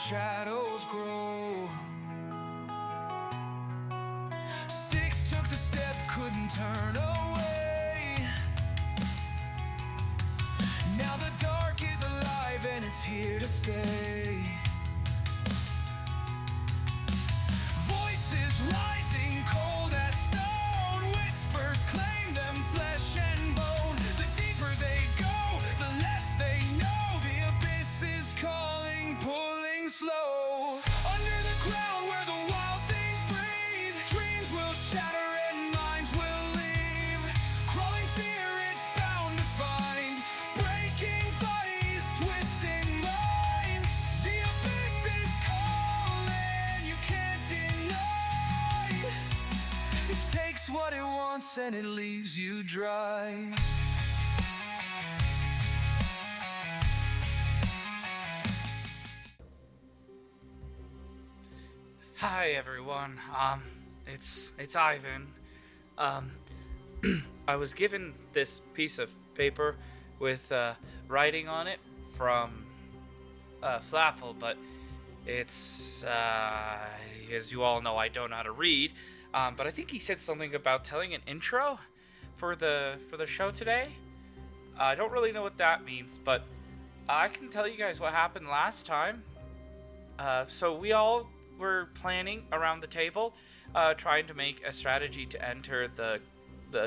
shadows grow. 6 took the step, couldn't turn away. Now the dark is alive and it's here to stay. Voices rising cold as stone, whispers claim them flesh and bone. The deeper they go, the less they know. The abyss is calling, pulling slow. Under the ground where the wild things breathe, dreams will shatter and minds will leave. Crawling fear, it's bound to find, breaking bodies, twisting minds. The abyss is calling, you can't deny. It takes what it wants and it leaves you dry. Hi everyone. It's Ivan. I was given this piece of paper with writing on it from Flaffel, but it's as you all know, I don't know how to read. But I think he said something about telling an intro for the show today. I don't really know what that means, but I can tell you guys what happened last time. So we all were planning around the table, trying to make a strategy to enter the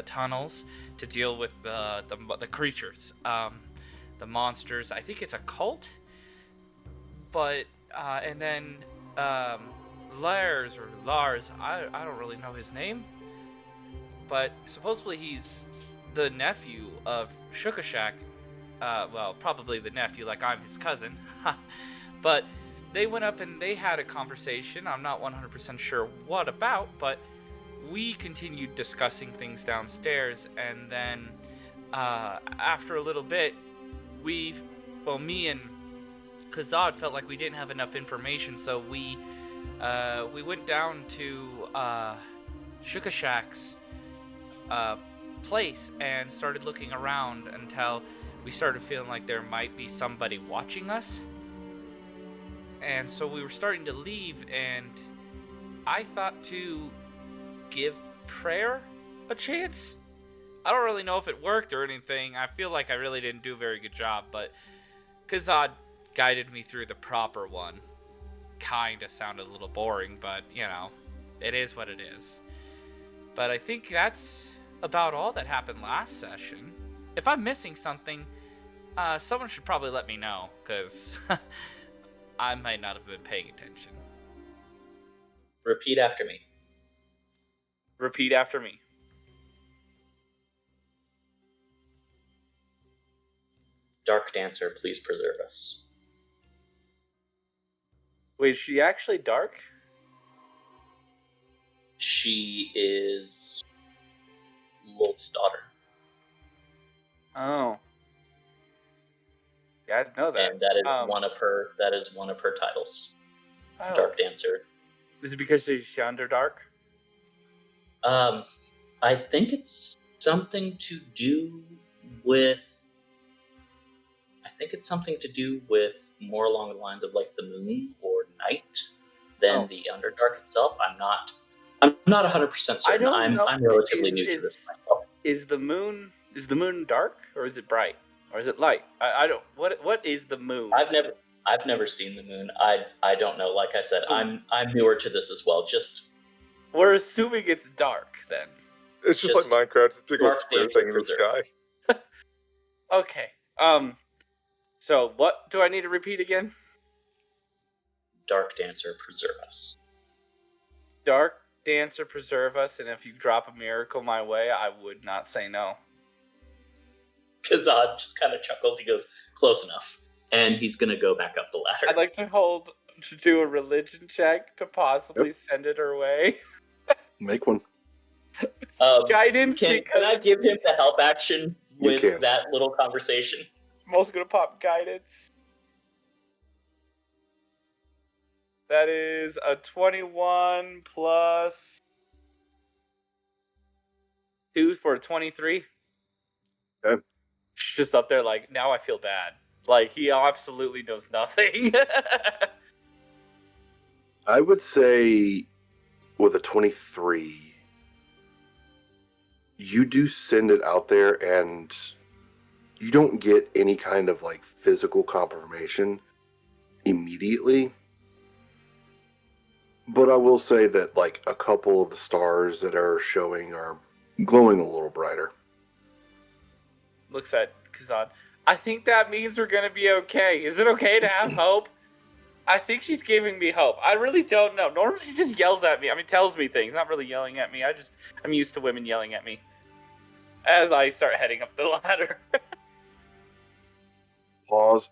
tunnels to deal with the creatures, the monsters. I think it's a cult, but and then Lars, I don't really know his name, but supposedly he's the nephew of Shukashak. Well, probably the nephew, like I'm his cousin. But they went up and they had a conversation. I'm not 100% sure what about, but we continued discussing things downstairs. And then after a little bit, me and Kazad felt like we didn't have enough information, so we went down to Shukashak's place and started looking around until we started feeling like there might be somebody watching us. And so we were starting to leave, and I thought to give prayer a chance. I don't really know if it worked or anything. I feel like I really didn't do a very good job, but Kazad guided me through the proper one. Kinda sounded a little boring, but, you know, it is what it is. But I think that's about all that happened last session. If I'm missing something, someone should probably let me know, because I might not have been paying attention. Repeat after me. Repeat after me. Dark Dancer, please preserve us. Wait, is she actually dark? She is Lolth's daughter. Oh. Yeah, I didn't know that. And that is one of her titles. Oh. Dark Dancer. Is it because she's Underdark? I think it's something to do with more along the lines of like the moon or night than the Underdark itself. I'm not 100% certain. I'm relatively new to this myself. Is the moon dark, or is it bright, or is it light? I don't. What is the moon? I've never seen the moon. I don't know. Like I said, I'm newer to this as well. We're assuming it's dark then. It's just like Minecraft. It's a big old square thing in the sky. Okay. So what do I need to repeat again? Dark Dancer, preserve us. Dark Dancer, preserve us, and if you drop a miracle my way, I would not say no. Kazad just kind of chuckles. He goes, close enough. And he's going to go back up the ladder. I'd like to do a religion check to possibly send it her way. Make one. Guidance. Can I give him the help action with that little conversation? I'm also going to pop guidance. That is a 21 plus 2 for 23. Okay. Just up there like, now I feel bad. Like, he absolutely knows nothing. I would say with a 23, you do send it out there and you don't get any kind of like physical confirmation immediately. But I will say that like a couple of the stars that are showing are glowing a little brighter. Looks at Kazan. I think that means we're gonna be okay. Is it okay to have hope? I think she's giving me hope. I really don't know. Normally she just yells at me. I mean, tells me things. Not really yelling at me. I'm used to women yelling at me. As I start heading up the ladder. Pause.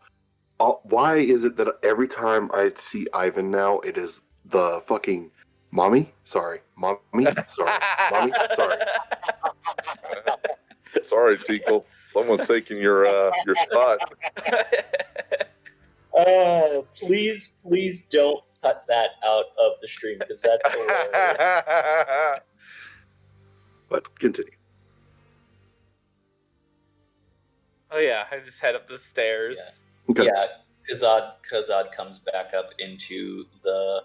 Why is it that every time I see Ivan now, it is the fucking mommy? Sorry. Mommy? Sorry. Mommy? Sorry. Sorry, Tinkle. Someone's taking your spot. Please don't cut that out of the stream because that's hilarious. But continue. Oh yeah, I just head up the stairs. Yeah. Okay. Yeah, Kazad comes back up into the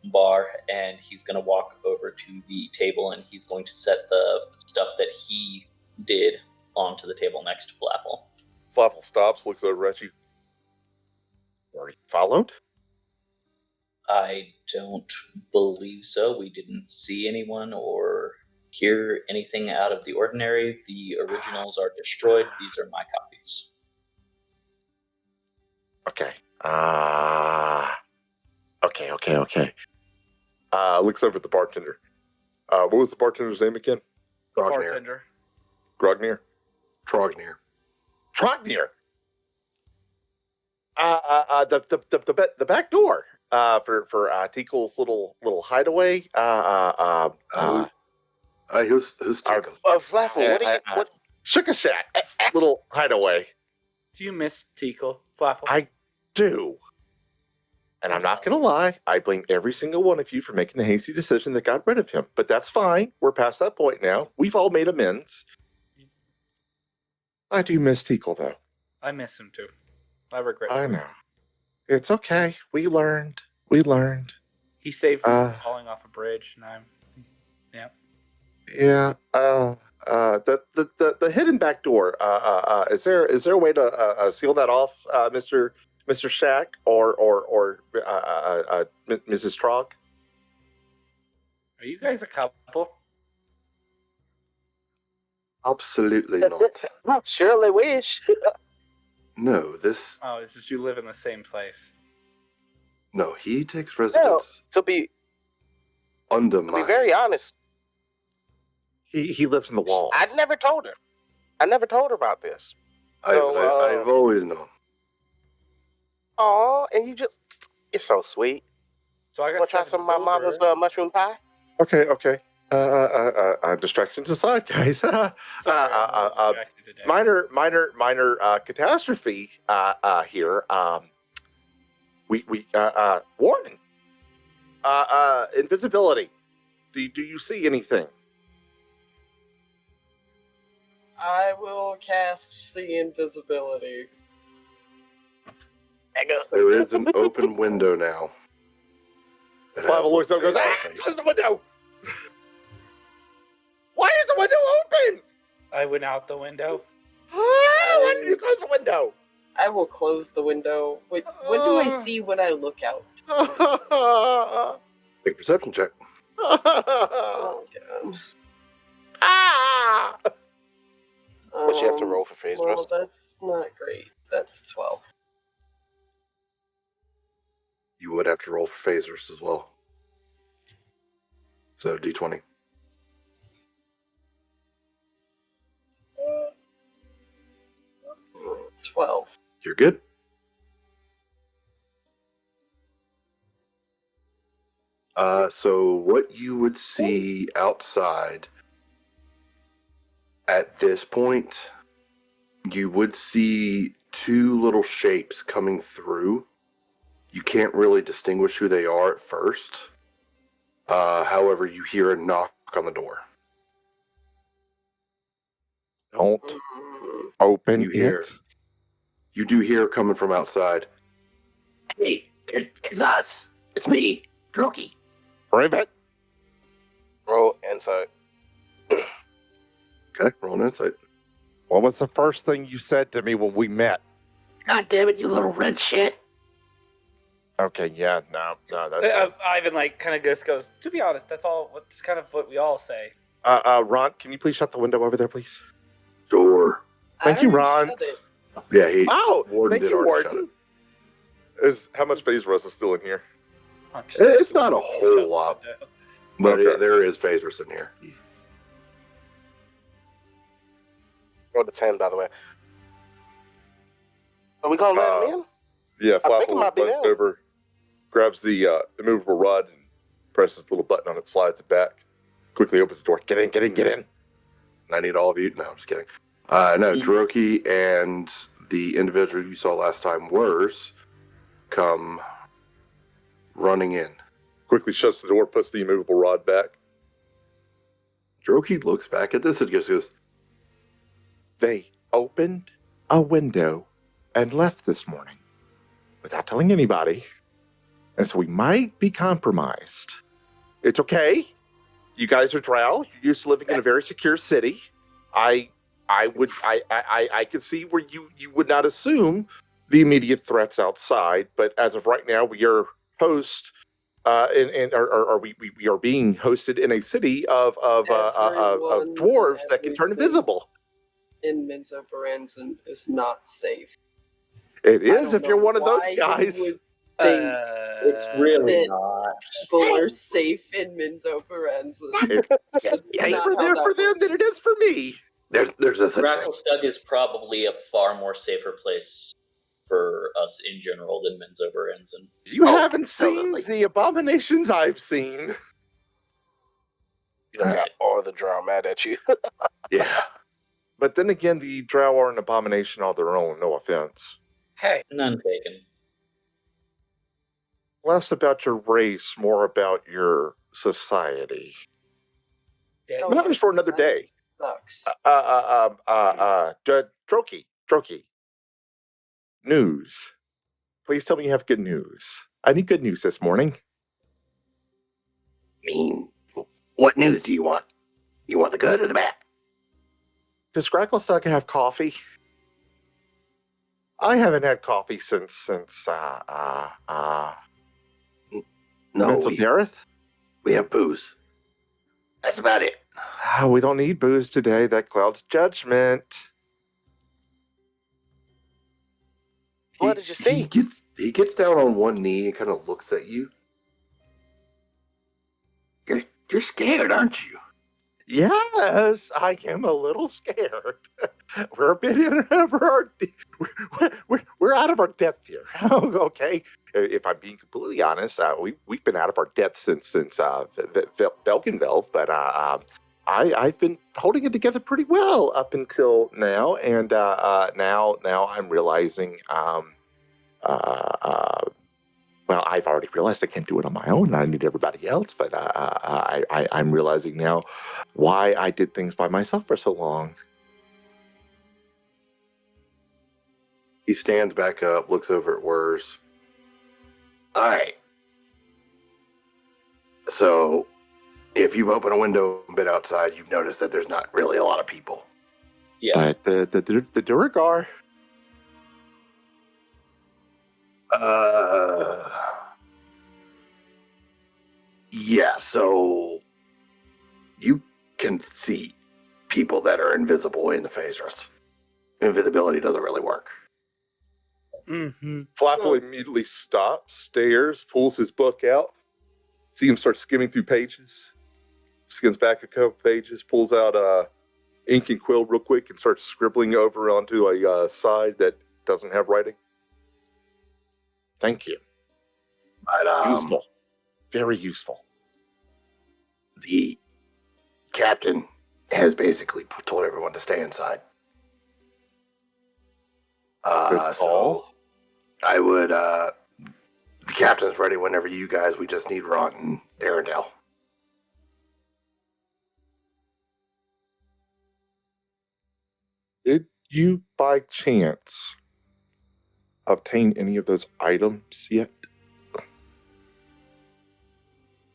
bar and he's going to walk over to the table and he's going to set the stuff that he did onto the table next to Flaffle. Flaffle stops, looks over at you. Are you followed? I don't believe so. We didn't see anyone or hear anything out of the ordinary. The originals are destroyed. These are my copies. Okay. Okay. Looks over at the bartender. What was the bartender's name again? Bartender. Grognir? Trognir. Trognir! The back door for Tinkle's little hideaway. Who's Tinkle? Flaffle, what? Sugar Shack's little hideaway. Do you miss Tinkle, Flaffle? I do. And I'm not going to lie, I blame every single one of you for making the hasty decision that got rid of him. But that's fine. We're past that point now. We've all made amends. I do miss Tinkle, though. I miss him too. I regret. I know. It's okay. We learned. He saved me from falling off a bridge, and I'm. Yeah. The hidden back door. Is there a way to seal that off, Mr. Shack or Mrs. Trog? Are you guys a couple? Absolutely not. Surely wish. No, this. Oh, it's just you live in the same place. No, he takes residence To be under very honest, He lives in the walls. I never told her. I never told her about this. I've always known. Oh, and you're so sweet. So I got Want to try some of my mama's mushroom pie? Okay. Distractions aside, guys. Sorry, I'm distracted today. minor catastrophe here. We warning. Invisibility. Do you see anything? I will cast See Invisibility. So it is an open window now. Flavel looks up and goes, close the window! Why is the window open? I went out the window. Why did you close the window? I will close the window. Wait, what do I see when I look out? Big perception check. Oh, God. But you have to roll for phase Well, thrust. that's not great. That's 12. You would have to roll for phasers as well. So D20. Uh, 12. You're good. So what you would see outside at this point, you would see two little shapes coming through. You can't really distinguish who they are at first. However, you hear a knock on the door. Don't open You hear. it. You do hear coming from outside. Hey, it's us. It's me. Drokey. Private. Roll insight. Okay, roll an insight. What was the first thing you said to me when we met? God damn it, you little red shit. Okay, yeah, no, that's Ivan kind of just goes. To be honest, that's kind of what we all say. Ron, can you please shut the window over there, please? Sure. Thank you, I already Ron. shut it. Yeah, he. Oh, Warden thank did you, already shut Warden. How much phase rust is still in here? It's not a whole lot, but Okay. there is phasers in here. Roll the 10, by the way. Are we gonna let him in? Yeah, I think it Flaffle might be runs them. over, grabs the immovable rod, and presses the little button on it, slides it back, quickly opens the door. Get in, get in, get in. I need all of you. No, I'm just kidding. No, Drokey and the individual you saw last time, Wurs, come running in. Quickly shuts the door, puts the immovable rod back. Drokey looks back at this and goes, They opened a window and left this morning without telling anybody. And so we might be compromised. It's okay. You guys are drow. You're used to living in a very secure city. I could see where you would not assume the immediate threats outside, but as of right now, we are we are being hosted in a city of Everyone dwarves and that can turn everything invisible. in Minzoperanzan is not safe. It I is don't if you're know one of those why you guys. would think It's really that not. people are safe in Minzoperanzan. That's It ain't not for how them that for them works. than it is for me. there's no such thing. Gracklestug is probably a far more safer place for us in general than Menzoberranzan. You Oh, haven't seen absolutely. the abominations I've seen. You done got all the drow mad at you. Yeah. But then again, the drow are an abomination on their own, no offense. Hey, None taken. Less about your race, more about your society. Dead. Oh, Matters yes, for another society day. Sucks. Drokey. News. Please tell me you have good news. I need good news this morning. What news do you want? You want the good or the bad? Does Gracklestug have coffee? I haven't had coffee since No, Mental Dareth. we have booze. That's about it. We don't need booze today. That clouds judgment. What did you see? He gets down on one knee and kind of looks at you. You're scared, aren't you? Yes, I am a little scared. We're a bit in over our. We're out of our depth here. Okay, if I'm being completely honest, we've been out of our depth since Velkenvelv, but I've been holding it together pretty well up until now, and now I'm realizing well, I've already realized I can't do it on my own. I need everybody else, but I'm realizing now why I did things by myself for so long. He stands back up, looks over at Wurs. All right. So, if you've opened a window and been outside, you've noticed that there's not really a lot of people. Yeah. But the Duragar, Yeah, so you can see people that are invisible in the phasers. Invisibility doesn't really work. Mm-hmm. Flaffle immediately stops, stares, pulls his book out. See him start skimming through pages. Skims back a couple pages, pulls out ink and quill real quick, and starts scribbling over onto a side that doesn't have writing. Thank you. But, Useful. Very useful. the captain has basically told everyone to stay inside. Good So call. I would, the captain's ready whenever you guys, we just need Ron and Arendelle. Did you, by chance, obtain any of those items yet?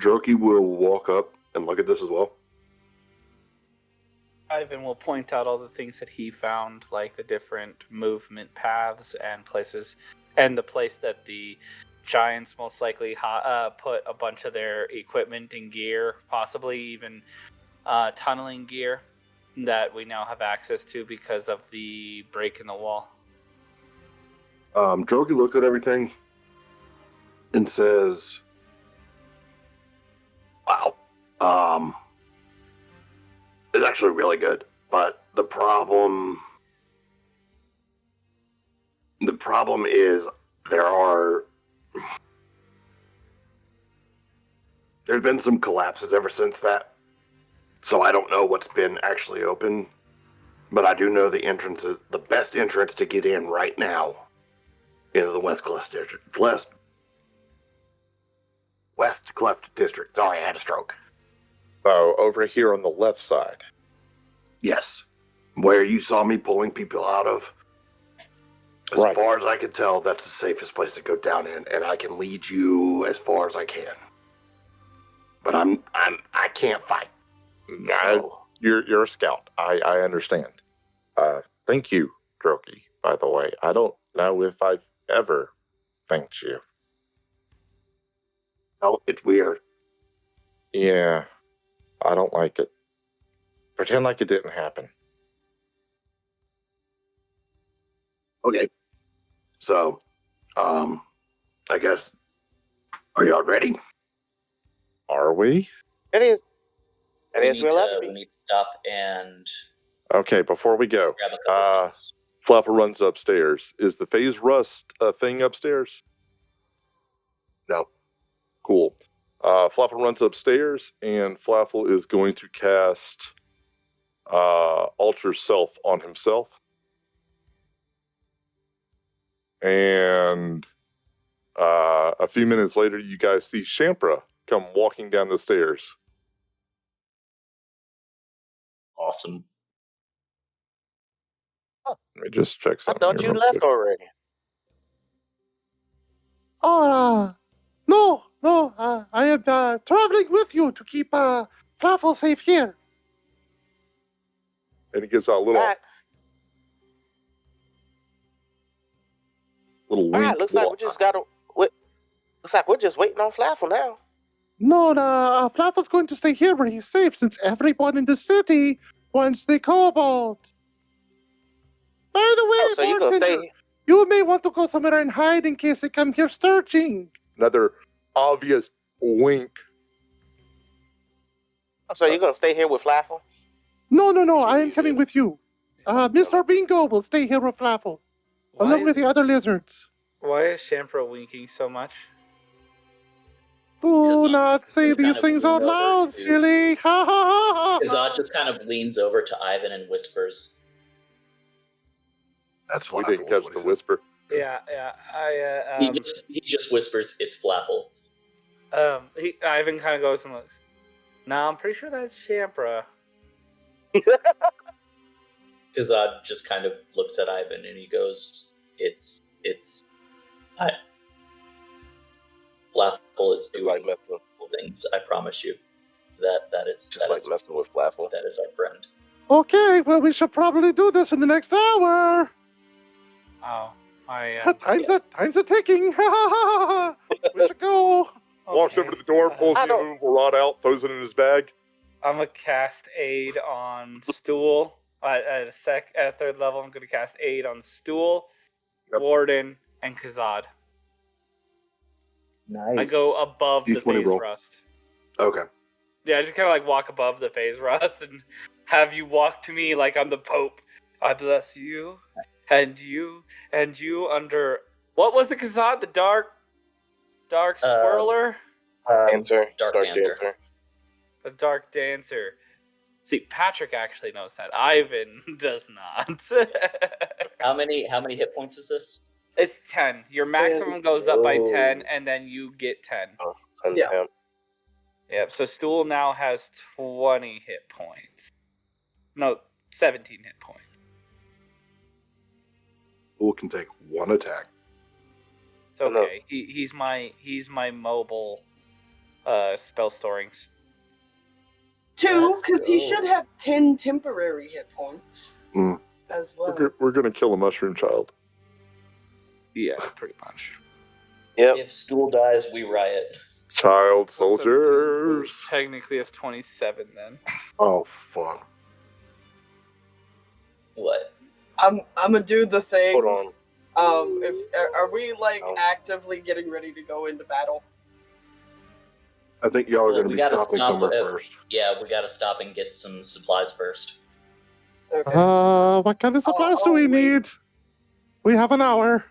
Jerky will walk up and look at this as well. Ivan will point out all the things that he found, like the different movement paths and places, and the place that the giants most likely put a bunch of their equipment and gear, possibly even tunneling gear that we now have access to because of the break in the wall. Jerky looks at everything and says, "Wow, it's actually really good, but the problem is there's been some collapses ever since that, so I don't know what's been actually open, but I do know the best entrance to get in right now into the West Cleft District. Sorry, I had a stroke. So over here on the left side. Yes. Where you saw me pulling people out of. As Right. far as I can tell, that's the safest place to go down in, and I can lead you as far as I can. But I can't fight. So, You're a scout. I understand. Thank you, Droki, by the way. I don't know if I've ever thanked you. no, it's weird. Yeah, I don't like it. Pretend like it didn't happen. Okay. So, I guess, are y'all ready? Are we? It is. It We is need real to, life. we need to stop and Okay, before we go, grab a couple things. Fluffer runs upstairs. Is the phase rust thing upstairs? No. Cool. Flaffle runs upstairs, and Flaffle is going to cast Alter Self on himself. And a few minutes later, you guys see Shampra come walking down the stairs. Awesome. Let me just check I something. thought here you real left quick. already. Oh, no, I am traveling with you to keep Flaffle safe here. And he gives out a little All wink. right. Looks like we just got to. Looks like we're just waiting on Flaffle now. No, Flaffle's going to stay here where he's safe since everyone in the city wants the kobold. By the way, Oh, so you're gonna bartender, stay? you may want to go somewhere and hide in case they come here searching. Another obvious wink. Oh, so you're gonna stay here with Flaffle? No, I am coming with you. Mr. Bingo will stay here with Flaffle, along with the other lizards. Why is Shampra winking so much? Do not say kind these of things lean out over loud, to- silly. Ha ha ha ha. Kazad just kind of leans over to Ivan and whispers. That's We Flaffle. didn't catch the whisper. Yeah. He just whispers, "It's Flaffle." Ivan kind of goes and looks. No, I'm pretty sure that's Shampra. Kazad just kind of looks at Ivan and he goes, "It's Flaffle is Just doing like messing, things. I promise you that is just like messing with Flaffle. that is our friend." Okay, well, we should probably do this in the next hour. Oh, Time's a ticking. Ha ha ha ha. We should go. Walks over to the door, pulls I the don't- immovable rod out, throws it in his bag. I'm gonna cast Aid on Stool at a third level. I'm gonna cast Aid on Stool, Yep. Warden, and Kazad. Nice. I go above the D20 phase roll. rust. Okay. Yeah, I just kind of like walk above the phase rust and have you walk to me like I'm the Pope. I bless you, and you under what was it, Kazad? The dark swirler, Dancer, Dark Dark Dancer. Dancer. the dark dancer. See, Patrick actually knows that. Ivan does not. How many hit points is this? It's 10. Your maximum goes up by 10, and then you get 10. Oh, send Yeah. him. Yep, so Stool now has 20 hit points. No, 17 hit points. Fool can take one attack. It's okay. He's my mobile spell storing. 2, because he Let's should go. have 10 temporary hit points Mm. as well. We're gonna kill a mushroom child. Yeah, pretty much. Yep. If Stool dies, we riot. Child Well, 17, so soldiers. technically, it's 27 then. Oh fuck. What? I'm gonna do the thing. Hold on. Are we like Oh. actively getting ready to go into battle? I think y'all are Well, going to we be gotta stopping stop somewhere at- first. Yeah, we gotta stop and get some supplies first. Okay. What kind of supplies do I'll we wait. need? We have an hour.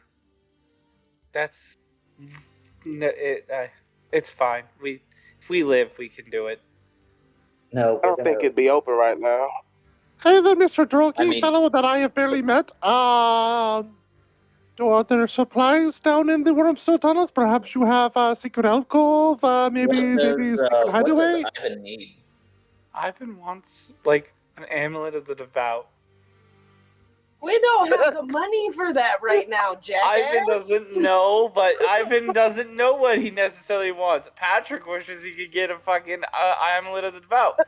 That's it's fine. If we live, we can do it. No, I don't think it'd be open right now. Hey there, Mr. Drogi, I mean- fellow that I have barely met. Are there supplies down in the Wormstone tunnels? Perhaps you have a secret alcove, maybe a secret hideaway? What does Ivan need? Ivan wants like an amulet of the devout. We don't have the money for that right now, jackass. Ivan doesn't know, but Ivan doesn't know what he necessarily wants. Patrick wishes he could get a fucking amulet of the devout.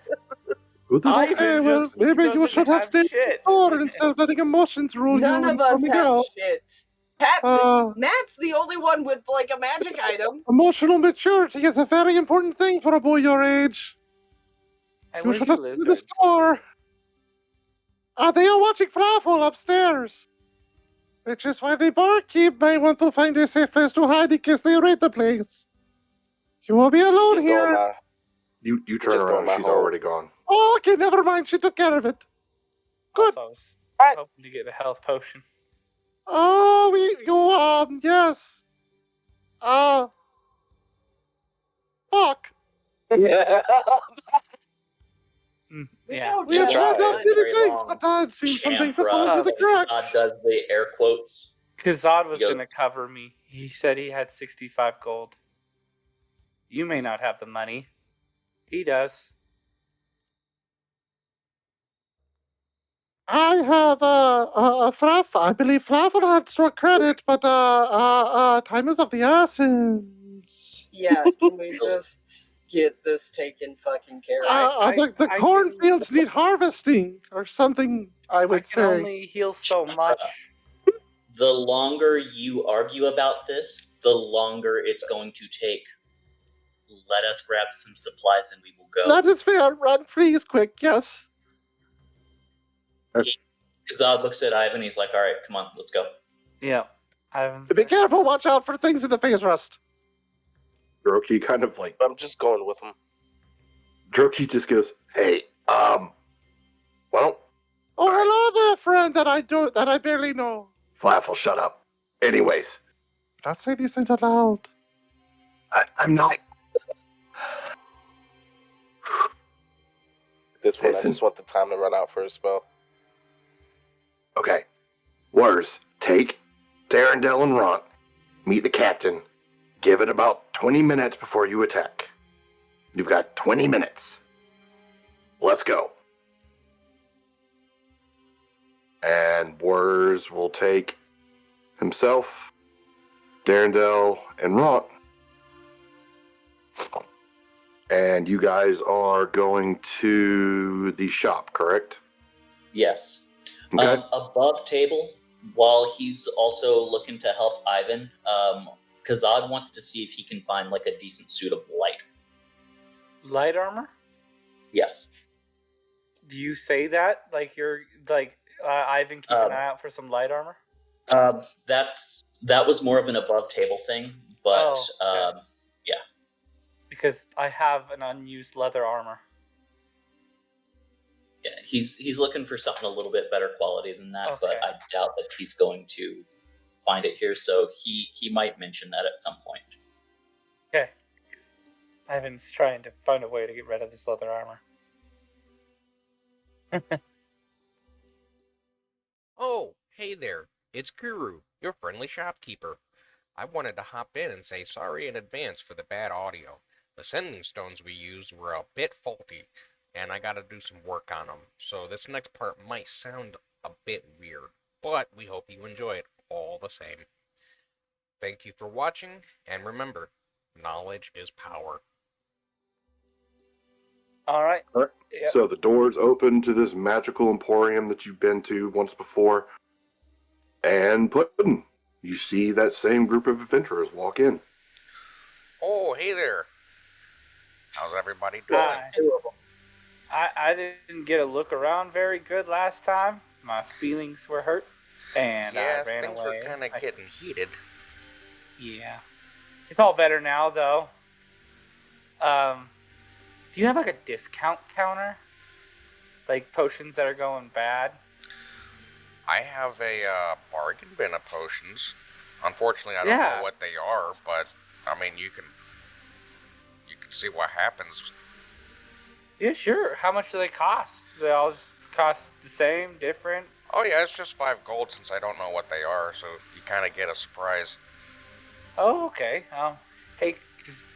Who the Ivan Okay, well, just maybe you doesn't should have stayed shit. Or instead of letting emotions rule None you of and us coming have out. shit. Matt's the only one with like a magic item. Emotional maturity is a very important thing for a boy your age. I You wish should you have stayed in the lizards. store. They are watching Flaffle upstairs. Which is why the barkeep may want to find a safe place to hide in case they raid the place. You will be alone Just going here. my. You turn Just going around, my she's hole. already gone. Oh, okay, never mind. She took care of it. Good. Also, I was Alright. hoping to get a health potion. Oh, yes. Fuck. Yeah. Yeah. We have Yeah, tried it out was many very things, long. but it seems some things have Champ, fallen through the Todd cracks. does the air quotes. Kazad was Yo. going to cover me. He said he had 65 gold. You may not have the money. He does. I have a Flaff. I believe Flaffle had struck credit, but time is of the essence. Yeah, can we just get this taken fucking care of? The I cornfields need harvesting or something. I I would can say. only heal so much. The longer you argue about this, the longer it's going to take. Let us grab some supplies and we will go. That is fair. Run, please, quick. Yes. Kazad looks at Ivan. He's like, "All right, come on, let's go." Yeah. Ivan's Be careful. Watch out for things in the face rust. Droki kind of like, I'm just going with him. Droki just goes, hey, well, Oh, hello there, friend that I barely know. Flaffle, shut up. Anyways, Don't say these things out loud. I'm not. At this point, Listen. I just want the time to run out for a spell. Okay. Wars, take Darendelle and Ront, meet the captain, give it about 20 minutes before you attack. You've got 20 minutes. Let's go. And Wars will take himself, Darendelle, and Ront. And you guys are going to the shop, correct? Yes. Okay. Above table, while he's also looking to help Ivan, Kazad wants to see if he can find like a decent suit of light. light armor? Yes. Do you say that? Like you're like Ivan, keep an eye out for some light armor? That was more of an above table thing, but Oh, okay. Because I have an unused leather armor. yeah, he's looking for something a little bit better quality than that, but Okay. I doubt that he's going to find it here. So he might mention that at some point. Okay. Ivan's trying to find a way to get rid of this leather armor. Oh, hey there. It's Guru, your friendly shopkeeper. I wanted to hop in and say sorry in advance for the bad audio. The sending stones we used were a bit faulty, and I gotta do some work on them, so this next part might sound a bit weird, but we hope you enjoy it all the same. Thank you for watching, and remember, knowledge is power. All right. All right. Yep. So the doors open to this magical emporium that you've been to once before, and Puddin', you see that same group of adventurers walk in. Oh, hey there. How's everybody doing? I didn't get a look around very good last time. My feelings were hurt, and Yeah, I ran things away. were kind of getting heated. Yeah, it's all better now, though. Do you have like a discount counter, like potions that are going bad? I have a bargain bin of potions. Unfortunately, I don't know what they are, but I mean, you can see what happens. Yeah, sure. How much do they cost? Do they all just cost the same, different? Oh yeah, it's just 5 gold since I don't know what they are, so you kind of get a surprise. Oh, okay. Hey,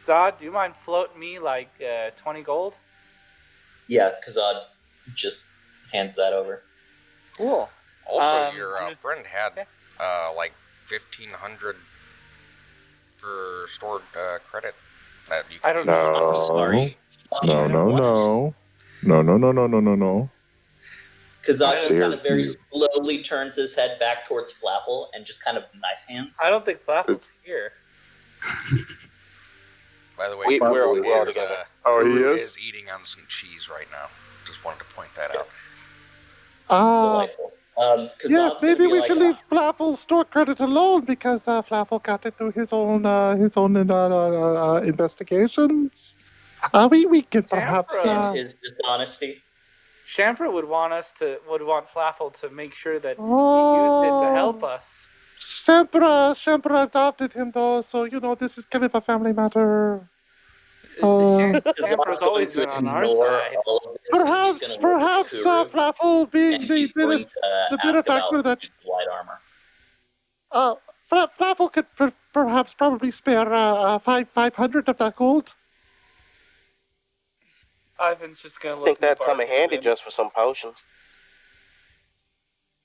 Zod, do you mind floating me like 20 gold? Yeah, Kazad just hands that over. Cool. Also, your I'm just- friend had like 1,500 for stored credit that you. I don't No. I'm sorry. No, no, no. No, no, no, no, no, no, no. Kazad just Dare kind of very you. slowly turns his head back towards Flapple and just kind of knife hands. I don't think Flapple's It's- here. By the way, We're all Guru together. Oh, he Guru is? eating on some cheese right now. Just wanted to point that out. Delightful. Kazad's Yes, gonna maybe be we like, should leave Flaffle's store credit alone because Flaffle got it through his own investigations. We could perhaps. and his dishonesty. Shampra would want Flaffle to make sure that he used it to help us. Shempra adopted him though, so this is kind of a family matter. Shampra's always been on our side. Perhaps Flaffle being And the he's going to ask benefactor about that light armor. Flaffle could perhaps probably spare 500 of that gold. Ivan's just gonna I look. think in the that'd come in bargain handy bin. just for some potions.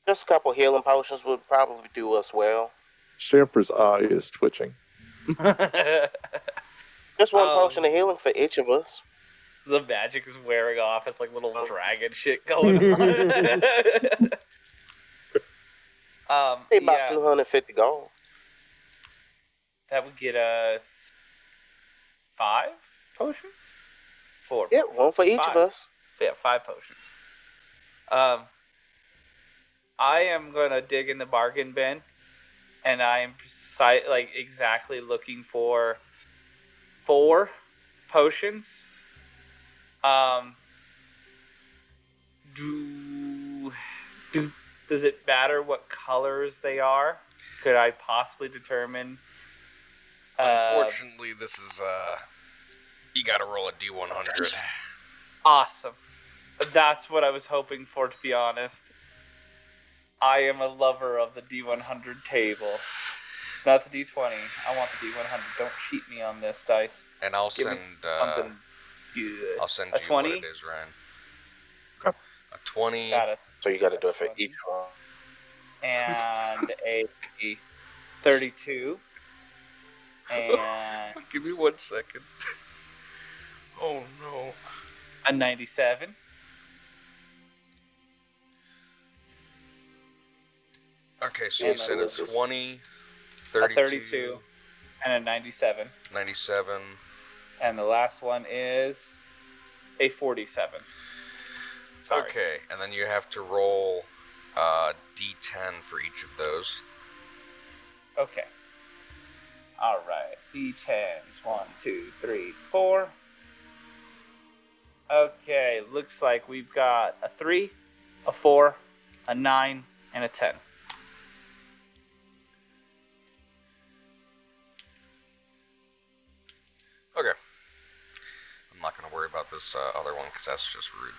Just a couple healing potions would probably do us well. Shamper's eye is twitching. Just one potion of healing for each of us. The magic is wearing off. It's like little dragon shit going on. Say about 250 gold. That would get us 5 potions? 4. Yeah, one for each of 5. us. Yeah, 5 potions. I am gonna dig in the bargain bin, and I am exactly looking for 4 potions. Does it matter what colors they are? Could I possibly determine? Unfortunately, this is you gotta roll a D100. Awesome. That's what I was hoping for, to be honest. I am a lover of the D100 table. Not the D20. I want the D100. Don't cheat me on this, dice. And I'll Give send me something good. I'll send A you 20? what it is, Ryan. A 20. Got it. So you got to do it for each one. And a 32. And Give me 1 second. Oh no. a 97. Okay, so And you said then it's this is- 20, A 32, 32. And a 97. 97. And the last one is a 47. Sorry. Okay, and then you have to roll D10 for each of those. Okay. Alright. D10s. 1, 2, 3, 4. Okay, looks like we've got a 3, a 4, a 9, and a 10. Okay. I'm not going to worry about this other one because that's just rude.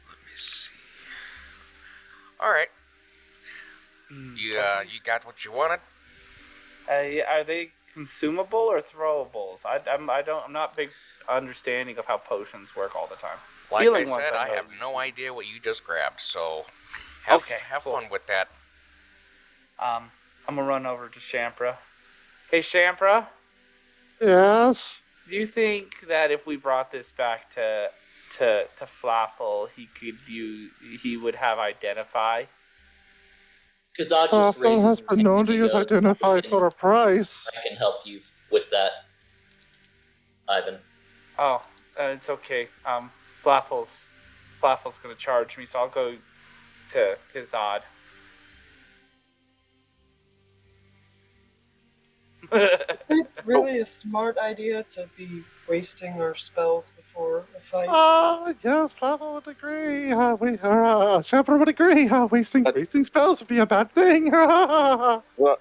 Let me see. Alright. You got what you wanted? Are they consumable or throwables? I'm not big understanding of how potions work all the time. Like Healing I ones said, I I know have you no idea what you just grabbed, so Have cool. fun with that. I'm gonna run over to Shampra. Hey, Shampra, Yes. do you think that if we brought this back to Flaffle, he would have identify? Kazad just Flaffle raises has his been hand known and to he use goes, identify for a price. I can help you with that, Ivan. Oh, it's okay. Flaffle's gonna charge me, so I'll go to Kazad. Is it really a smart idea to be wasting our spells before a fight? Yes, Flaffle would agree. Shepard would agree. Wasting spells would be a bad thing. What?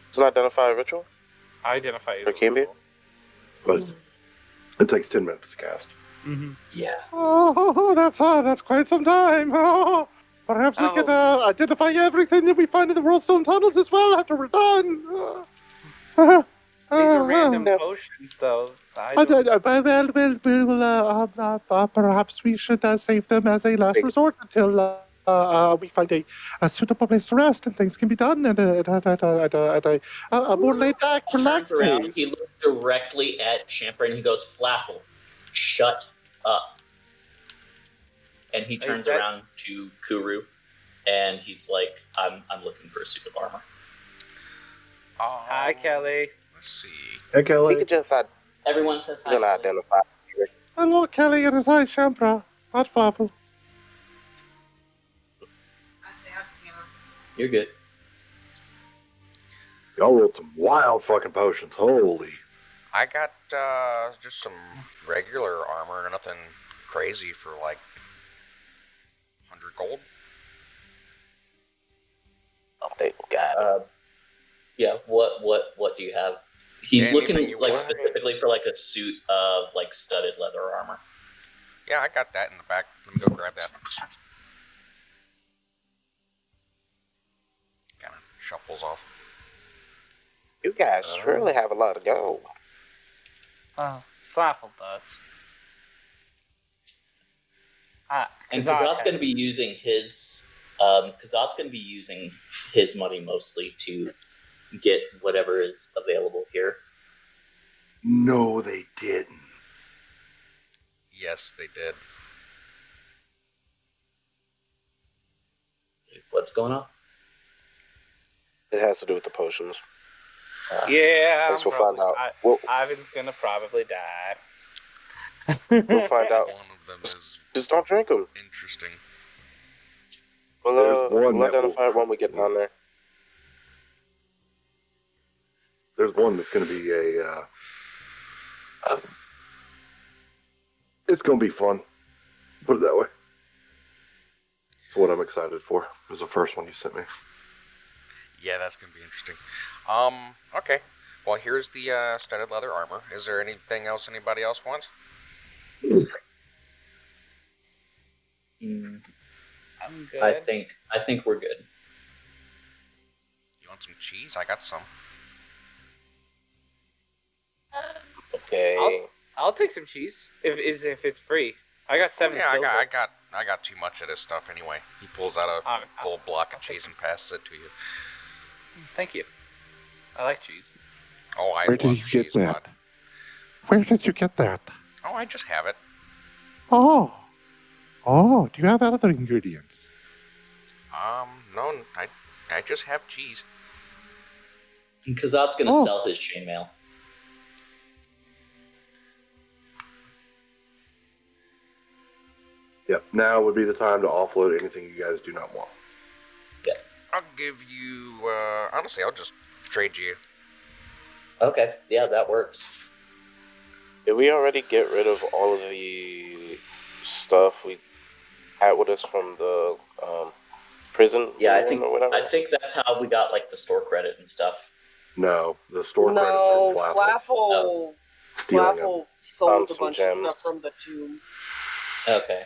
It's an identify ritual? Identify is Or can be? But it takes 10 minutes to cast. Mm-hmm. Yeah. Oh, that's quite some time. Oh, perhaps we could identify everything that we find in the Worldstone tunnels as well after we're done. These are random potions, though. Perhaps we should save them as a last resort until we find a suitable place to rest and things can be done at a more laid back, He relaxed turns around, he pace. looks directly at Champer and he goes, Flaffle, shut up. And he turns around to Kuru and he's like, I'm looking for a suit of armor. Hi, Kelly. Let's see. Hey, Kelly. We could just Everyone says hi. identify. Hello, Kelly. It is I, Shampra, not Flaffle. You're good. Y'all rolled some wild fucking potions. Holy. I got just some regular armor, nothing crazy for like 100 gold. Oh, thank God. Yeah, what do you have? He's Anything looking you like want. specifically for like a suit of like studded leather armor. Yeah, I got that in the back. Let me go grab that. Kind of shuffles off. You guys surely have a lot of gold. Flaffle does. And Kazat's going to be using his money mostly to get whatever is available here. No, they didn't. Yes, they did. What's going on? It has to do with the potions. Yeah, Thanks, we'll find out. Ivan's gonna probably die. We'll find out. One of them is Just don't drink them. interesting. We'll identify it when we get down there. There's one that's going to be it's going to be fun. Put it that way. It's what I'm excited for. It was the first one you sent me. Yeah, that's gonna be interesting. Okay. Well, here's the studded leather armor. Is there anything else anybody else wants? I'm good. I think we're good. You want some cheese? I got some. Okay. I'll take some cheese if it's free. I got 7 Yeah, silver. I got too much of this stuff anyway. He pulls out a full block of cheese and passes it to you. Thank you. I like cheese. Oh, I Where did love you get cheese, that? bud. Where did you get that? Oh, I just have it. Oh, do you have other ingredients? No, I just have cheese. And Kazat's going to sell his chainmail. Yep. Now would be the time to offload anything you guys do not want. Yeah. I'll give you, honestly, I'll just trade you. Okay. Yeah, that works. Did we already get rid of all of the stuff we had with us from the prison? Yeah, or whatever? I think that's how we got like the store credit and stuff. No, the store No, credits from Flaffle. Flaffle sold a some bunch of gems. stuff from the tomb. Okay.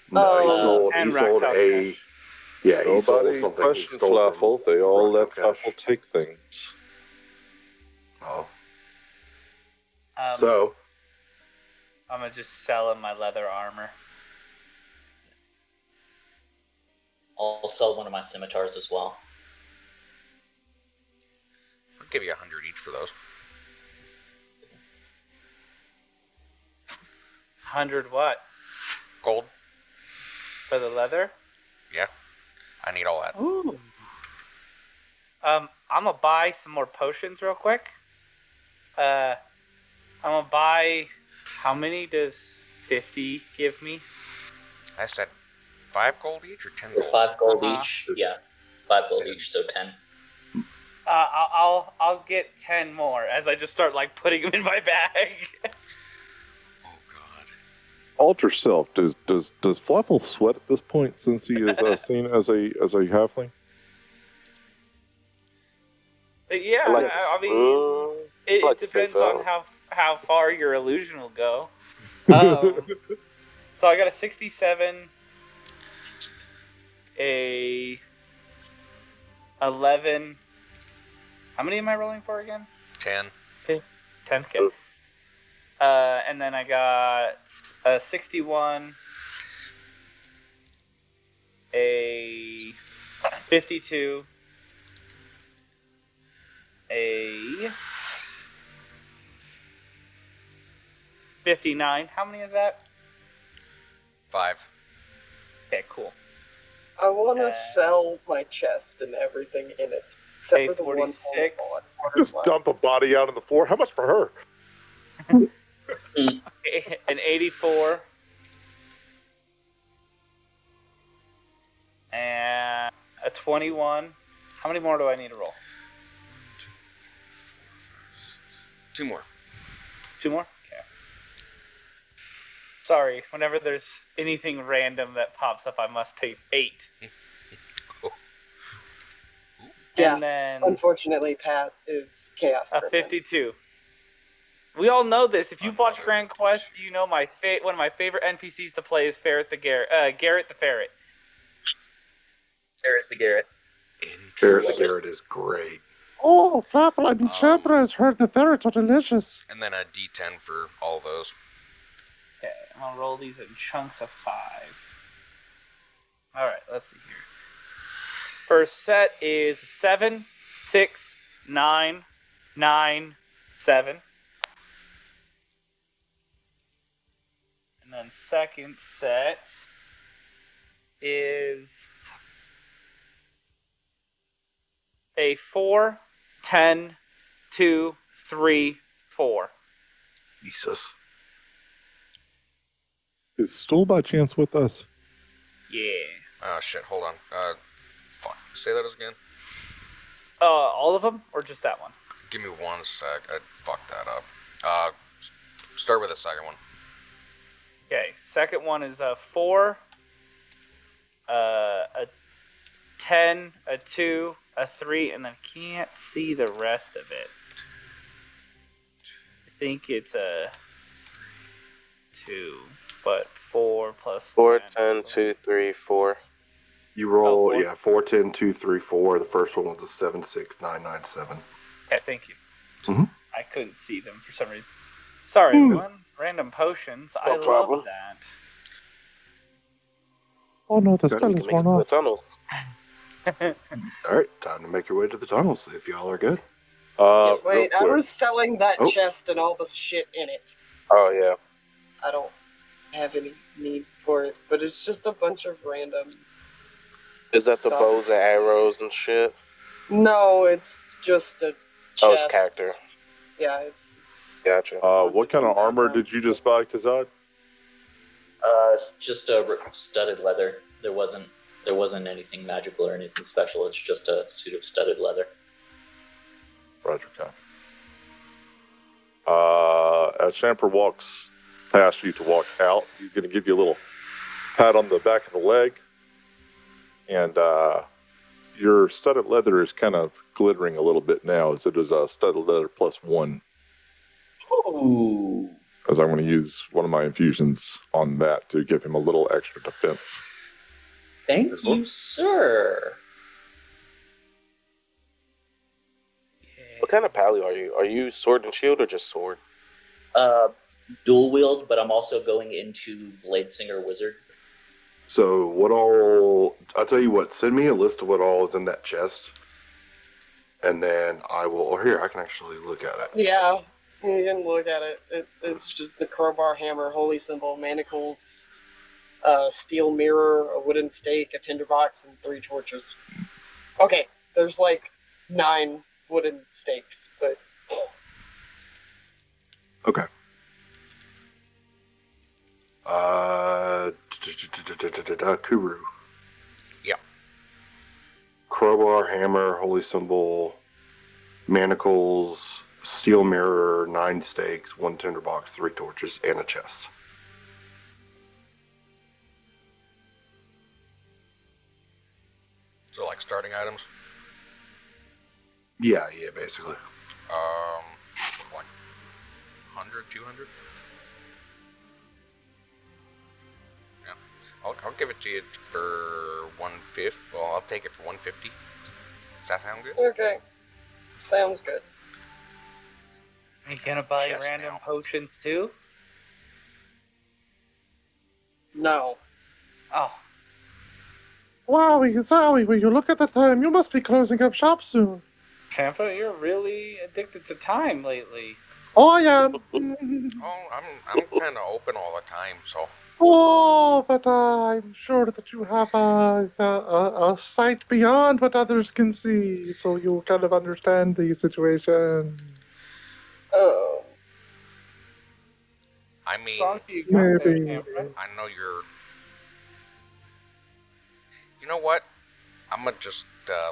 No, he and sold Rack a... Yeah, he sold Nobody something. He questions stole from Flaffle. They all let Rocco Cash. Flaffle take things. Oh. I'm gonna just sell him my leather armor. I'll sell one of my scimitars as well. I'll give you 100 each for those. 100 what? Gold? For the leather? Yeah. I need all that. Ooh. I'm gonna buy some more potions real quick. I'm gonna buy. How many does 50 give me? I said 5 gold each or 10 For gold? 5 gold Uh-huh. each, yeah. 5 gold each, so 10. I'll get 10 more as I just start like putting them in my bag. Oh god. Alter self. Does Fluffle sweat at this point since he is seen as a halfling? Yeah, I like to, I mean, I it like to say depends so. on how far your illusion will go. So I got a 67, a 11. How many am I rolling for again? 10. 10. Okay. And then I got a 61, a 52, a 59. How many is that? 5. Okay, cool. I want to sell my chest and everything in it, except for the one 46. Just dump a body out on the floor. How much for her? An 84. And a 21. How many more do I need to roll? 2 more. 2 more? Okay. Sorry, whenever there's anything random that pops up, I must take 8. Yeah, And then unfortunately, Pat is Chaos a Gremlin. 52. We all know this. If you've watched Another Grand Quest, you know one of my favorite NPCs to play is Garrett the Ferret. Garrett the Garrett. Garrett the Garrett is great. Oh, Fluffle, I mean, Chambra has heard the ferrets are delicious. And then a D10 for all those. Okay, I'm going to roll these in chunks of 5. Alright, let's see here. First set is 7, 6, 9, 9, 7. And then second set is a 4, 10, 2, 3, 4. Jesus. Is Stool by chance with us? Yeah. Oh shit, hold on. Fuck. Say that again. All of them, or just that one? Give me 1 sec. I fucked that up. Start with the second one. Okay, second one is a 4, a 10, a 2, a 3, and I can't see the rest of it. I think it's a 2, but 4 plus 4, 10. 10, 2, 3, 4. You roll, 4. 4, 10, 2, 3, 4. The first one was a 7, 6, 9, 9, 7. Okay, thank you. Mhm. I couldn't see them for some reason. Sorry, everyone. Random potions. No I problem. love that. Oh no, the Okay. spell We is can make it worn to the off. tunnels. All right, time to make your way to the tunnels if y'all are good. Yep. Wait, I real quick. was selling that Oh. chest and all the shit in it. Oh, yeah. I don't have any need for it, but it's just a bunch of random. Is that the Stuff. bows and arrows and shit? No, it's just a chest. Oh, it's character. Yeah, it's Gotcha. What kind of armor did you just buy, Kazad? It's just a studded leather. There wasn't anything magical or anything special. It's just a suit of studded leather. Roger, copy. As Shamper walks past you to walk out, he's going to give you a little pat on the back of the leg. And your studded leather is kind of glittering a little bit now, as it is a studded leather +1. Ooh. As I'm going to use one of my infusions on that to give him a little extra defense. Thank you, sir. What kind of pally are you? Are you sword and shield or just sword? Dual wield, but I'm also going into Blade Singer Wizard. So what all? I'll tell you what. Send me a list of what all is in that chest, and then I will. Or here, I can actually look at it. Yeah, you can look at it. It's just the crowbar, hammer, holy symbol, manacles, steel mirror, a wooden stake, a tinderbox, and 3 torches. Okay, there's like 9 wooden stakes, but Okay. Kuru. Yeah. Crowbar, hammer, holy symbol, manacles, steel mirror, 9 stakes, 1 tinderbox, 3 torches, and a chest. So like starting items. Yeah, basically. Like 100, 200. Yeah, I'll give it to you for 150. Well, I'll take it for 150. Does that sound good? okay. Sounds good. Are you gonna buy Chest random now. potions too? No. Oh, Wowie, zowie, will you look at the time? You must be closing up shop soon. Champa, you're really addicted to time lately. Oh, I am. Oh, I'm kind of open all the time, so Oh, but I'm sure that you have a sight beyond what others can see, so you kind of understand the situation. Oh. I mean, Song you got there, Maybe. Champa? I know you're. You know what? I'm gonna just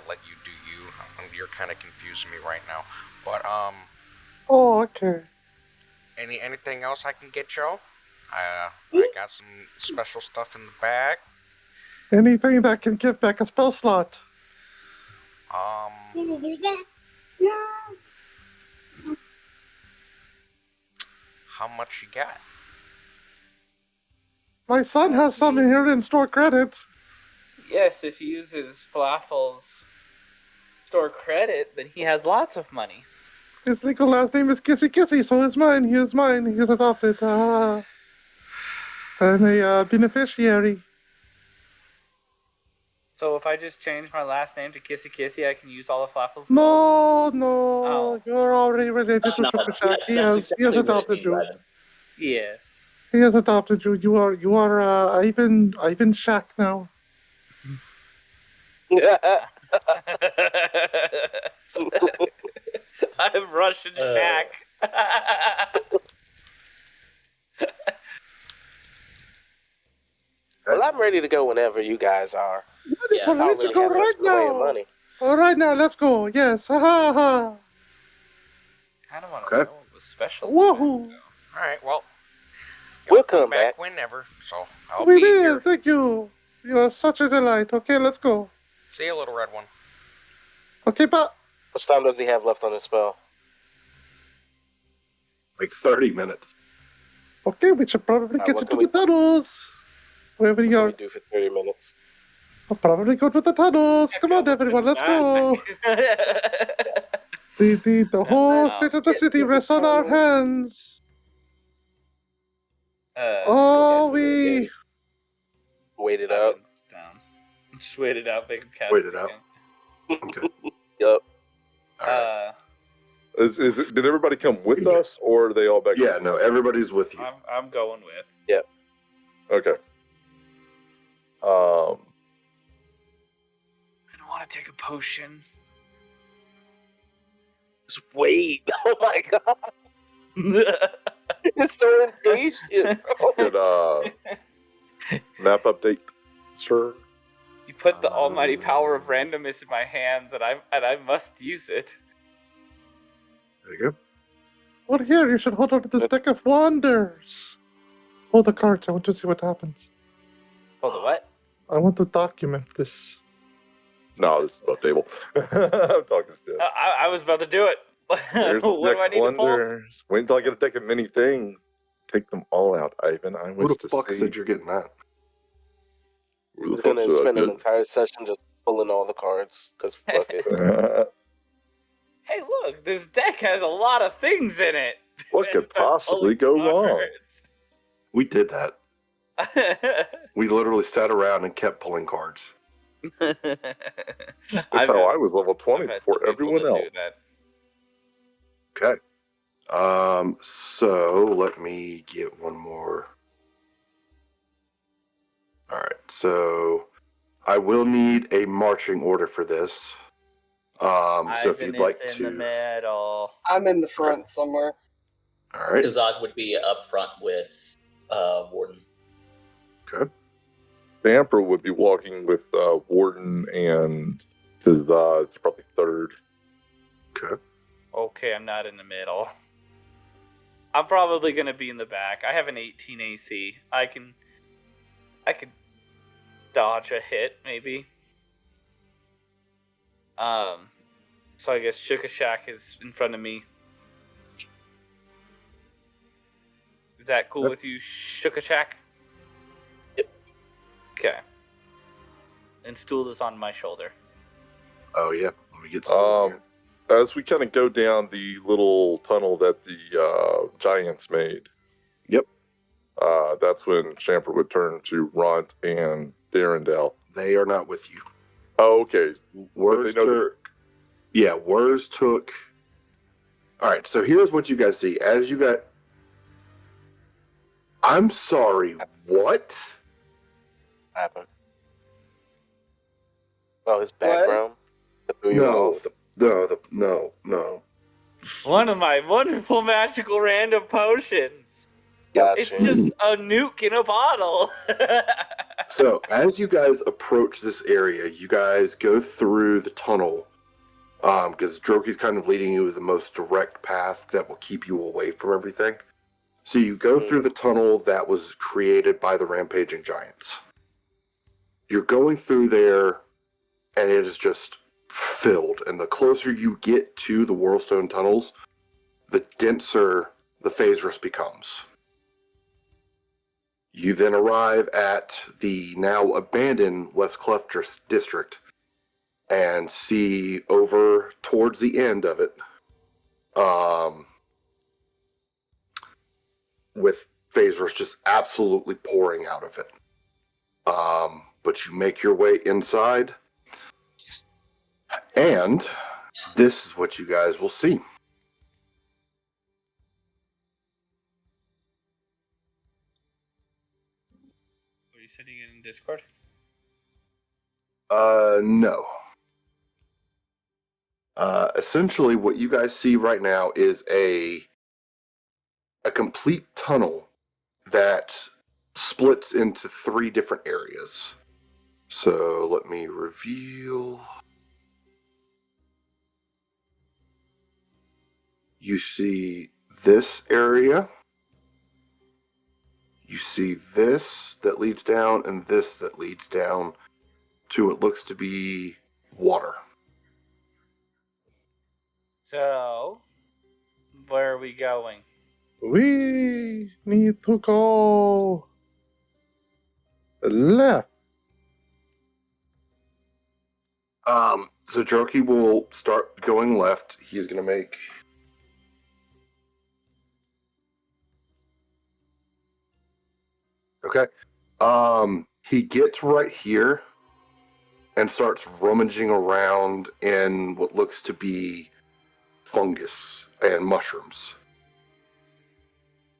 let you do you. You're kind of confusing me right now. But Oh, okay. anything else I can get y'all? I got some special stuff in the bag. Anything that can give back a spell slot. How much you got? My son has some in here in store credit. Yes, if he uses Falafel's store credit, then he has lots of money. His legal last name is Kissy Kissy, so it's mine. He is mine. He is adopted. I'm a beneficiary. So if I just change my last name to Kissy Kissy, I can use all of Falafel's gold? No, Oh. you're already related to No, Chuckashack. He that's has exactly what it adopted means, you. Ivan. Yes. He has adopted you. You are Ivan Shack now. I'm Russian Shack. Well, I'm ready to go whenever you guys are. Yeah. I don't Let's really go have much right in the way of now. money. All right now, let's go. Yes. Ha ha ha. I don't want to Okay. know what was special. Woohoo. All right, well, We'll y'all come back. whenever. So I'll We be will. here. Thank you. You are such a delight. Okay, let's go. See you, little red one. Okay, but What time does he have left on his spell? Like 30 minutes. okay, we should probably Alright, get what you can to the tunnels. Wherever What you can are. we do for 30 minutes? I'll probably go to the tunnels. Come on, everyone, let's go. The whole state of the Get city to the rests on our tunnels. hands. Go get to the we gate. Wait it out. Down. Just wait it out, make him cast Wait it out. again. Okay. Yup. All right. Did everybody come with us, or are they all back? Yeah, no, everybody's with you. I'm going with. Okay. I don't want to take a potion. Just wait. Oh my god. It's so impatient. Good map update, sir. You put the almighty power of randomness in my hands, and I must use it. There you go. Well, here, you should hold on to the stick of wonders. Hold the cards. I want to see what happens. Hold the what? I want to document this. No, this is about table. I'm talking shit. I was about to do it. There's the What do I deck need to pull? wonders. Wait until I get a deck of many things. Take them all out, Ivan. I Who wish the to fuck see. said you're getting that? Who He's the fuck gonna said I spend an did? entire session just pulling all the cards. Because fuck it. Hey, look, this deck has a lot of things in it. What could Starts possibly pulling go wrong? cards. We did that. We literally sat around and kept pulling cards. That's how I was level 20 I've had before some people everyone that else. do that. Okay. So let me get one more. All right. So I will need a marching order for this. So if you'd like in to. the middle. I'm in the front somewhere. All right. Kazad would be up front with Warden. Okay. The Emperor would be walking with Warden and Kazad's probably third. Okay. Okay, I'm not in the middle. I'm probably gonna be in the back. I have an 18 AC. I could dodge a hit maybe. So I guess Shookashak is in front of me. Is that cool Yep. with you, Shookashak? Yep. Okay. And Stool is on my shoulder. Oh yeah. Let me get some. As we kind of go down the little tunnel that the giants made. Yep. That's when Shamper would turn to Runt and Darendale. They are not with you. Oh, okay. Wurs they know took. Yeah, Wurs took. All right. So here's what you guys see. As you got. I'm sorry. What? Happened. Oh, his background. That threw you No. off? No. One of my wonderful magical random potions. Gotcha. It's just a nuke in a bottle. So as you guys approach this area, you guys go through the tunnel, because Droki's kind of leading you the most direct path that will keep you away from everything. So you go through the tunnel that was created by the rampaging giants. You're going through there, and it is just filled. And the closer you get to the Whirlstone tunnels, the denser the Phasrus becomes. You then arrive at the now abandoned West Cleft district and see over towards the end of it, with Phasrus just absolutely pouring out of it. But you make your way inside, and this is what you guys will see. Are you sitting in Discord? No. Essentially, what you guys see right now is a complete tunnel that splits into 3 different areas. So let me reveal. You see this area. You see this that leads down, and this that leads down to what looks to be water. So, where are we going? We need to go left. So Droki will start going left. He's going to make... Okay. He gets right here and starts rummaging around in what looks to be fungus and mushrooms.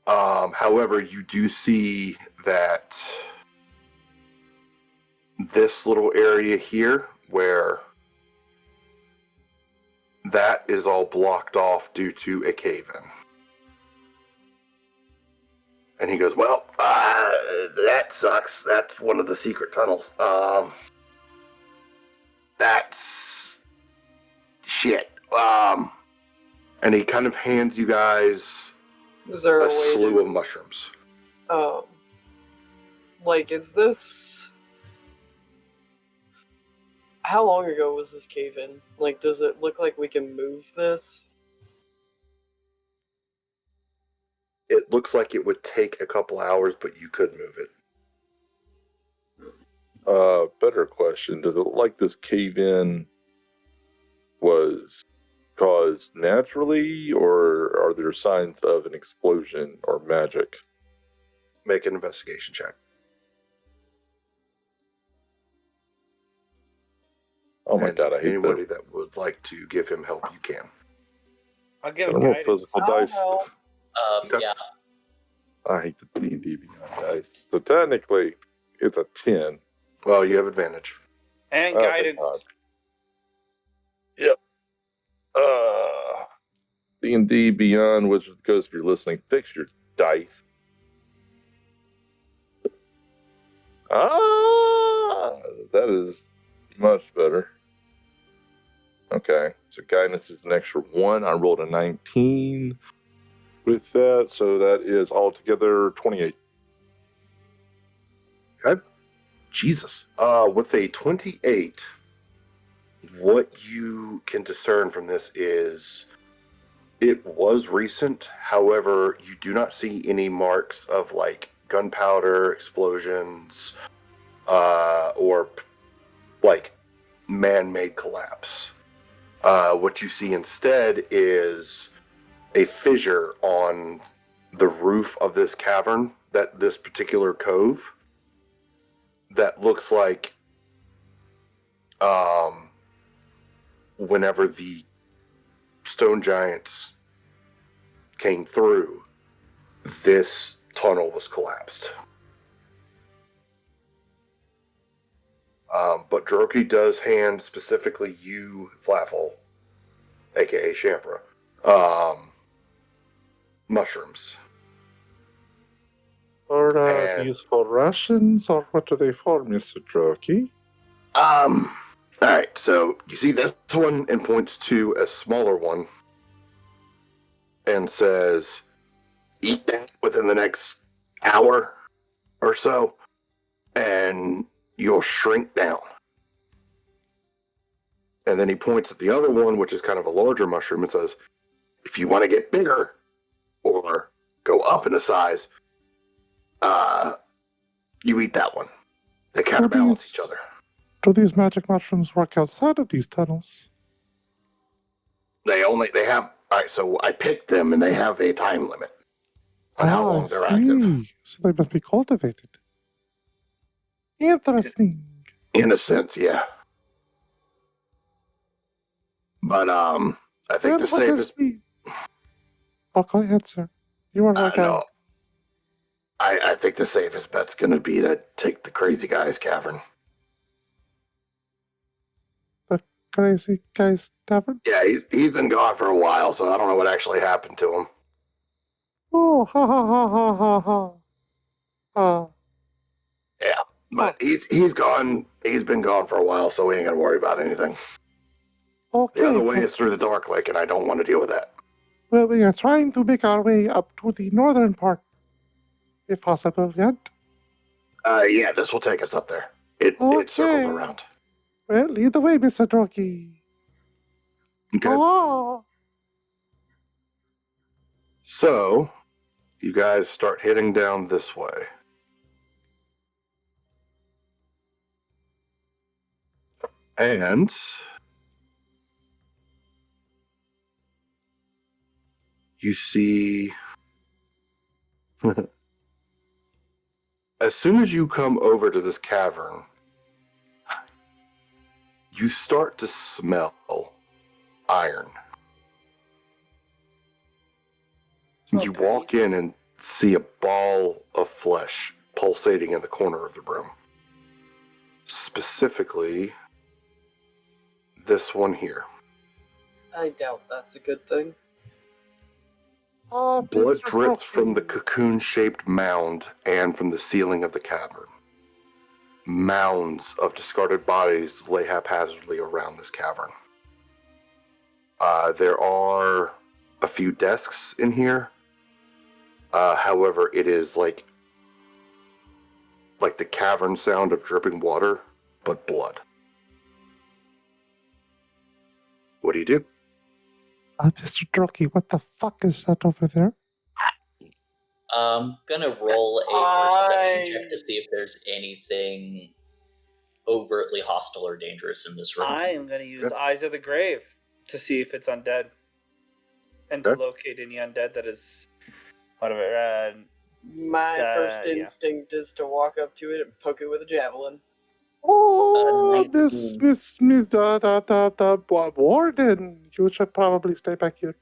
However, you do see that this little area here, where that is all blocked off due to a cave-in. And he goes, well, that sucks. That's one of the secret tunnels. That's shit. And he kind of hands you guys Is there a a way slew to, of mushrooms. like, is this... How long ago was this cave in? Like, does it look like we can move this? It looks like it would take a couple hours, but you could move it. Better question. Does it look like this cave-in was caused naturally, or are there signs of an explosion or magic? Make an investigation check. Oh my And god, I hate anybody that. that would like to give him help, you can. I'll give I him don't roll guidance. physical I'll dice. help. Okay. Yeah. I hate the D&D Beyond dice. So technically, it's a 10. Well, you have advantage. And Oh, thank guidance. God. Yep. D&D Beyond, which goes if you're listening, fix your dice. That is much better. Okay, so guidance is an extra 1. I rolled a 19 with that, so that is altogether 28. Jesus. With a 28, what you can discern from this is it was recent. However, you do not see any marks of like gunpowder, explosions, or like man-made collapse. What you see instead is a fissure on the roof of this cavern, this particular cove, that looks like whenever the stone giants came through, this tunnel was collapsed. But Droki does hand specifically you, Flaffle, aka Shampra, mushrooms. Are And- these for Russians, or what are they for, Mr. Droki? Alright, so you see this one and points to a smaller one and says, eat that within the next hour or so, and you'll shrink down. And then he points at the other one, which is kind of a larger mushroom, and says, if you want to get bigger or go up in the size, you eat that one. They counterbalance each other. Do these magic mushrooms work outside of these tunnels? They have, alright, so I picked them and they have a time limit on how long they're active. So they must be cultivated. Interesting. In a sense, yeah. But, I think the safest... Oh, go ahead, sir. You are my guy. No. I think the safest bet's gonna be to take the crazy guy's cavern. The crazy guy's tavern? Yeah, he's been gone for a while, so I don't know what actually happened to him. Oh, ha ha ha ha ha ha. Yeah, but he's gone. He's been gone for a while, so we ain't gotta worry about anything. Okay. The other way is through the Dark Lake, and I don't want to deal with that. Well, we are trying to make our way up to the northern part, if possible, yet. Yeah, this will take us up there. It circles around. Well, lead the way, Mr. Droki. Okay. Oh. So, you guys start heading down this way. And you see, as soon as you come over to this cavern, you start to smell iron. You walk in and see a ball of flesh pulsating in the corner of the room. Specifically, this one here. I doubt that's a good thing. Oh, Blood Mr. drips from the Droki. cocoon-shaped mound and from the ceiling of the cavern. Mounds of discarded bodies lay haphazardly around this cavern. There are a few desks in here. However, it is like the cavern sound of dripping water, but blood. What do you do? Mr. Droki, what the fuck is that over there? Gonna roll a perception check to see if there's anything overtly hostile or dangerous in this room. I am going to use Eyes of the Grave to see if it's undead. And to locate any undead that is... Whatever. My first instinct is to walk up to it and poke it with a javelin. Oh, 19. Miss, Warden, you should probably stay back here.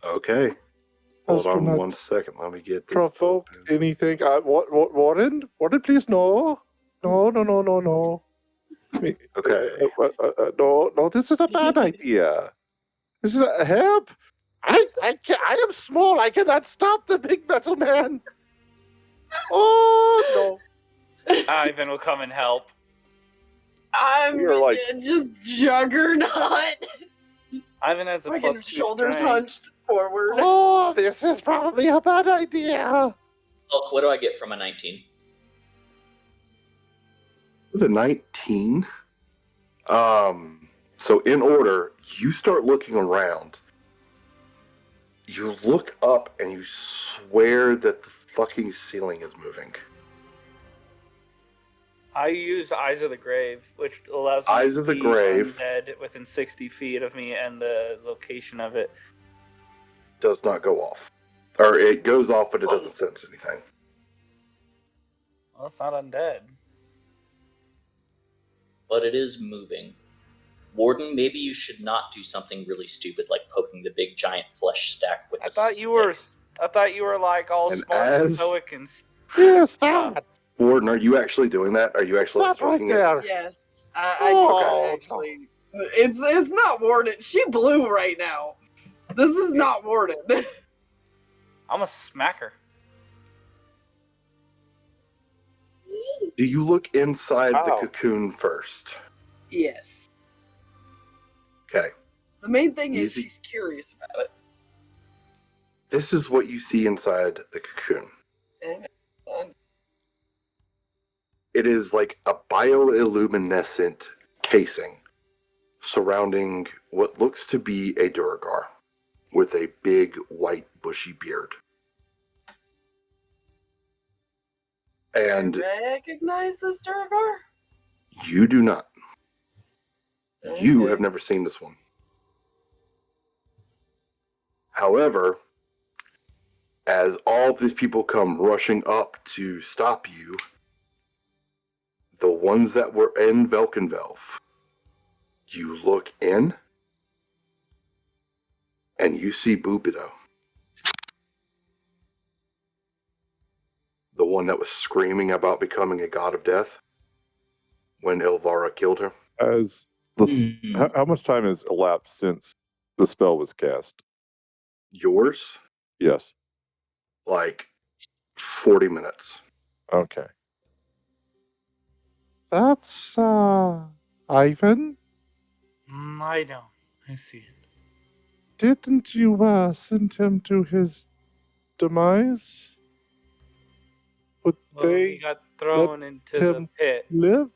Okay. As Hold to on not 1 second. Let me get this provoke open. anything. Warden? Warden, please, no. No. Me- Okay. No, this is a bad idea. This is a help. I am small. I cannot stop the big metal man. Oh, no. Ivan will come and help. I'm You're like- just juggernaut. Ivan has a Fucking plus 2 shoulders strength. hunched forward. Oh, this is probably a bad idea. Hulk, what do I get from a 19? With a 19. So in order, you start looking around. You look up and you swear that the fucking ceiling is moving. I use Eyes of the Grave, which allows me Eyes to of the see Grave. undead within 60 feet of me and the location of it. Does not go off. Or it goes off, but it doesn't sense anything. Well, it's not undead. But it is moving. Warden, maybe you should not do something really stupid like poking the big giant flesh stack with I a thought you were like all And smart and as- stoic and Yes, that. Warden, are you actually doing that? Are you actually That's right poking it? there. Yes, I Oh, do actually. It's not Warden. She blew right now. This is not Warden. I'm a smacker. Do you look inside the Ow. cocoon first? Yes. Okay. The main thing is Easy. she's curious about it. This is what you see inside the cocoon. And It is like a bioluminescent casing surrounding what looks to be a Durgar with a big white bushy beard. And recognize this Durgar? you do not. You Okay. have never seen this one. However, as all these people come rushing up to stop you, the ones that were in Velkenvelf, you look in and you see Bubido. The one that was screaming about becoming a god of death when Ilvara killed her. As how much time has elapsed since the spell was cast? Yours, Yes. like 40 minutes. Okay. That's Ivan. I know. I see it. Didn't you send him to his demise? Would Well, he they got thrown into the him pit. live?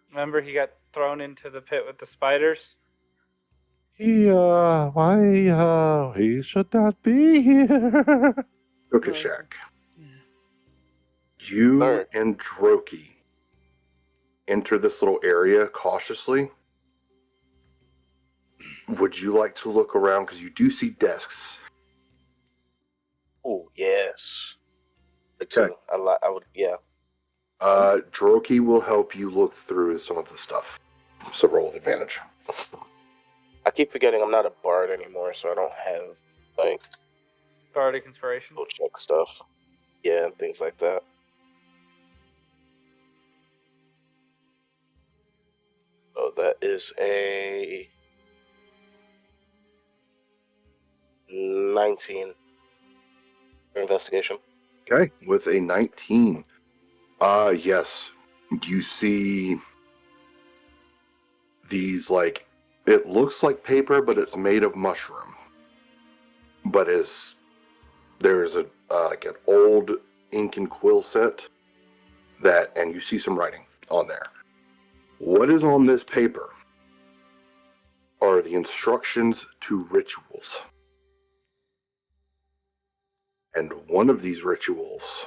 Remember, he got thrown into the pit with the spiders? He should not be here. Okay, Shaq. You Alright. and Droki enter this little area cautiously. Would you like to look around? Because you do see desks. Oh yes. Okay. I would. Yeah. Droki will help you look through some of the stuff. So roll with advantage. I keep forgetting I'm not a bard anymore, so I don't have like Bardic Inspiration. go check stuff. Yeah, and things like that. Oh, that is a 19 for investigation. Okay, with a 19. Yes. You see these, like, it looks like paper, but it's made of mushroom. But there's a like an old ink and quill set and you see some writing on there. What is on this paper are the instructions to rituals. And one of these rituals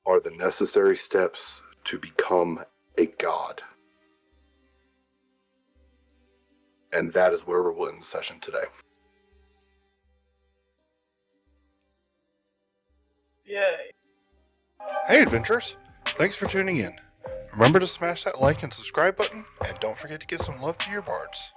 are the necessary steps to become a god. And that is where we'll end the session today. Yay. Hey, adventurers! Thanks for tuning in. Remember to smash that like and subscribe button, and don't forget to give some love to your bards.